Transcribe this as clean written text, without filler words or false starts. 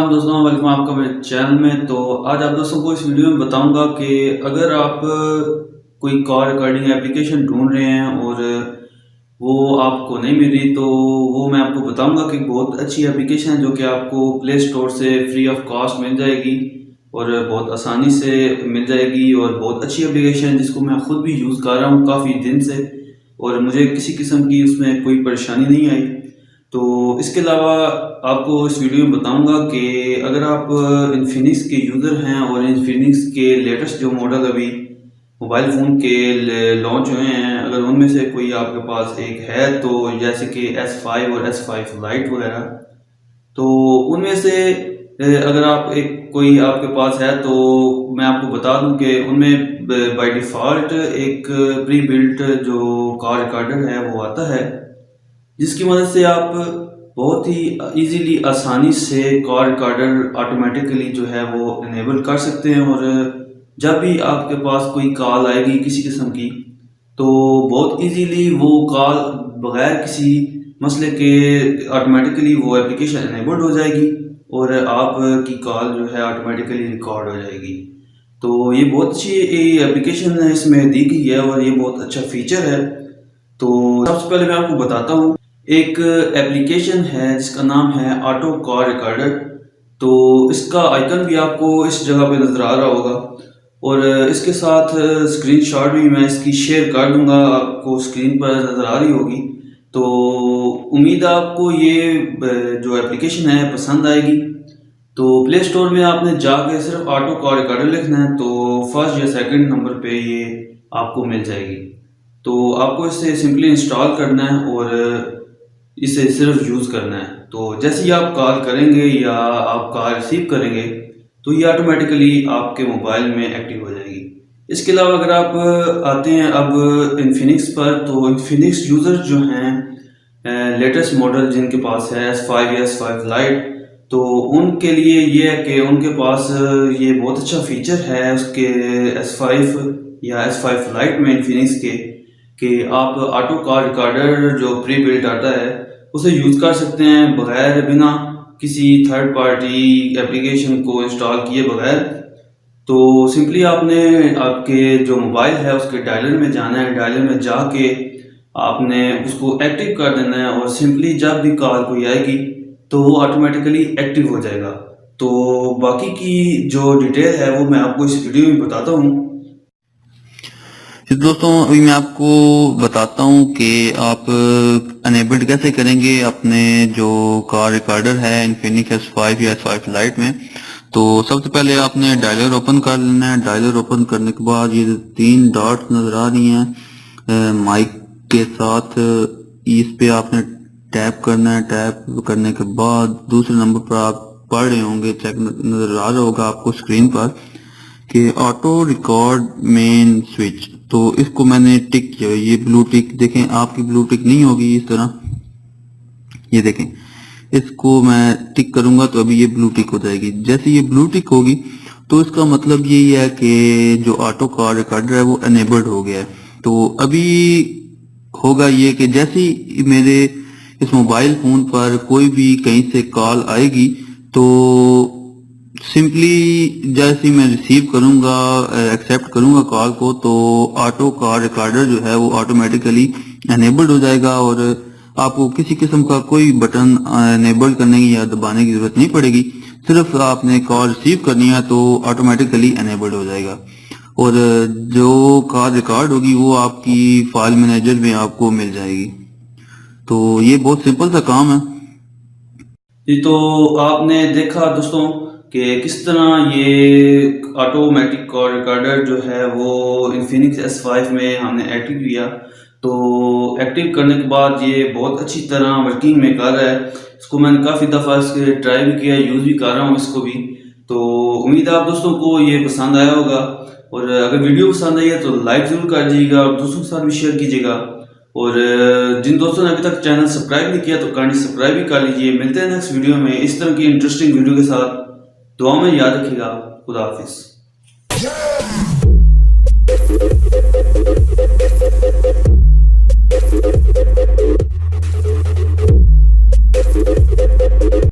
السلام دوستوں، ویلکم آپ کا میرے چینل میں۔ تو آج آپ دوستوں کو اس ویڈیو میں بتاؤں گا کہ اگر آپ کوئی کال ریکارڈنگ اپلیکیشن ڈھونڈ رہے ہیں اور وہ آپ کو نہیں مل رہی، تو وہ میں آپ کو بتاؤں گا کہ بہت اچھی اپلیکیشن ہے جو کہ آپ کو پلے اسٹور سے فری آف کاسٹ مل جائے گی اور بہت آسانی سے مل جائے گی، اور بہت اچھی اپلیکیشن جس کو میں خود بھی یوز کر رہا ہوں کافی دن سے، اور مجھے کسی قسم کی اس میں کوئی پریشانی نہیں آئی۔ تو اس کے علاوہ آپ کو اس ویڈیو میں بتاؤں گا کہ اگر آپ انفینکس کے یوزر ہیں اور انفینکس کے لیٹسٹ جو ماڈل ابھی موبائل فون کے لانچ ہوئے ہیں، اگر ان میں سے کوئی آپ کے پاس ایک ہے، تو جیسے کہ S5 اور S5 لائٹ وغیرہ، تو ان میں سے اگر آپ کوئی آپ کے پاس ہے، تو میں آپ کو بتا دوں کہ ان میں بائی ڈیفالٹ ایک پری بلٹ جو کال ریکارڈر ہے وہ آتا ہے، جس کی مدد سے آپ بہت ہی ایزیلی آسانی سے کال ریکارڈر آٹومیٹکلی جو ہے وہ انیبل کر سکتے ہیں، اور جب بھی آپ کے پاس کوئی کال آئے گی کسی قسم کی، تو بہت ایزیلی وہ کال بغیر کسی مسئلے کے آٹومیٹکلی وہ اپلیکیشن انیبلڈ ہو جائے گی اور آپ کی کال جو ہے آٹومیٹکلی ریکارڈ ہو جائے گی۔ تو یہ بہت اچھی اپلیکیشن ہے، اس میں دی گئی ہے اور یہ بہت اچھا فیچر ہے۔ تو سب سے پہلے میں آپ کو بتاتا ہوں، ایک ایپلیکیشن ہے جس کا نام ہے آٹو کال ریکارڈر۔ تو اس کا آئیکن بھی آپ کو اس جگہ پہ نظر آ رہا ہوگا، اور اس کے ساتھ اسکرین شاٹ بھی میں اس کی شیئر کر دوں گا، آپ کو اسکرین پر نظر آ رہی ہوگی۔ تو امید ہے آپ کو یہ جو ایپلیکیشن ہے پسند آئے گی۔ تو پلے اسٹور میں آپ نے جا کے صرف آٹو کال ریکارڈر لکھنا ہے، تو فرسٹ یا سیکنڈ نمبر پہ یہ آپ کو مل جائے گی۔ تو آپ کو اسے سمپلی انسٹال کرنا ہے اور اسے صرف یوز کرنا ہے۔ تو جیسے ہی آپ کال کریں گے یا آپ کال ریسیو کریں گے، تو یہ آٹومیٹکلی آپ کے موبائل میں ایکٹیو ہو جائے گی۔ اس کے علاوہ اگر آپ آتے ہیں اب انفینکس پر، تو انفینکس یوزر جو ہیں لیٹسٹ ماڈل جن کے پاس ہے S5 یا S5 لائٹ، تو ان کے لیے یہ ہے کہ ان کے پاس یہ بہت اچھا فیچر ہے اس کے S5 یا S5 لائٹ میں انفینکس کے، کہ آپ آٹو کال ریکارڈر جو پری بلٹ آتا ہے اسے یوز کر سکتے ہیں بغیر بنا کسی تھرڈ پارٹی اپلیکیشن کو انسٹال کیے بغیر۔ تو سمپلی آپ نے آپ کے جو موبائل ہے اس کے ڈائلر میں جانا ہے، ڈائلر میں جا کے آپ نے اس کو ایکٹیو کر دینا ہے، اور سمپلی جب بھی کال کوئی آئے گی تو وہ آٹومیٹکلی ایکٹیو ہو جائے گا۔ تو باقی کی جو ڈیٹیل ہے وہ میں آپ کو اس ویڈیو میں بتاتا ہوں۔ دوستوں، ابھی میں آپ کو بتاتا ہوں کہ آپ انیبلڈ کیسے کریں گے اپنے جو کار ریکارڈر ہے انفینکس S5 یا S5 لائٹ میں۔ تو سب سے پہلے آپ نے ڈائلر اوپن کر لینا ہے۔ ڈائلر اوپن کرنے کے بعد یہ 3 ڈاٹس نظر آ رہی ہیں مائک کے ساتھ، اس پہ آپ نے ٹیپ کرنا ہے۔ ٹیپ کرنے کے بعد دوسرے نمبر پر آپ پڑھ رہے ہوں گے، چیک نظر آ رہا ہوگا آپ کو اسکرین پر کہ آٹو ریکارڈ مین سوئچ، تو اس کو میں نے ٹک کیا۔ یہ بلو ٹک دیکھیں، آپ کی بلو ٹک نہیں ہوگی اس طرح، یہ دیکھیں اس کو میں ٹک کروں گا تو ابھی یہ بلو ٹک ہو جائے گی۔ جیسے یہ بلو ٹک ہوگی تو اس کا مطلب یہی ہے کہ جو آٹو کال ریکارڈر ہے وہ انیبلڈ ہو گیا ہے۔ تو ابھی ہوگا یہ کہ جیسے ہی میرے اس موبائل فون پر کوئی بھی کہیں سے کال آئے گی، تو سمپلی جیسے میں ریسیو کروں گا، ایکسیپٹ کروں گا کال کو، تو آٹو کال ریکارڈر جو ہے وہ آٹومیٹیکلی انیبلڈ ہو جائے گا، اور آپ کو کسی قسم کا کوئی بٹن انیبل کرنے کی یا دبانے کی ضرورت نہیں پڑے گی۔ صرف آپ نے کال ریسیو کرنی ہے تو آٹومیٹیکلی انیبلڈ ہو جائے گا، اور جو کال ریکارڈ ہوگی وہ آپ کی فائل مینیجر میں آپ کو مل جائے گی۔ تو یہ بہت سمپل سا کام ہے جی، تو آپ نے دیکھا دوستوں کہ کس طرح یہ آٹومیٹک کال ریکارڈر جو ہے وہ انفینکس S5 میں ہم نے ایکٹیو کیا۔ تو ایکٹیو کرنے کے بعد یہ بہت اچھی طرح ورکنگ میں کر رہا ہے۔ اس کو میں نے کافی دفعہ اس کے ٹرائی بھی کیا، یوز بھی کر رہا ہوں اس کو بھی۔ تو امید ہے آپ دوستوں کو یہ پسند آیا ہوگا، اور اگر ویڈیو پسند آئی ہے تو لائک ضرور کر دیجیے گا اور دوستوں کے ساتھ بھی شیئر کیجیے گا، اور جن دوستوں نے ابھی تک چینل سبسکرائب نہیں کیا تو کائنڈلی سبسکرائب بھی کر لیجیے۔ ملتے ہیں نیکسٹ ویڈیو میں اس طرح کی انٹرسٹنگ ویڈیو کے ساتھ۔ دعا میں یاد رکھیے گا۔ خدا حافظ۔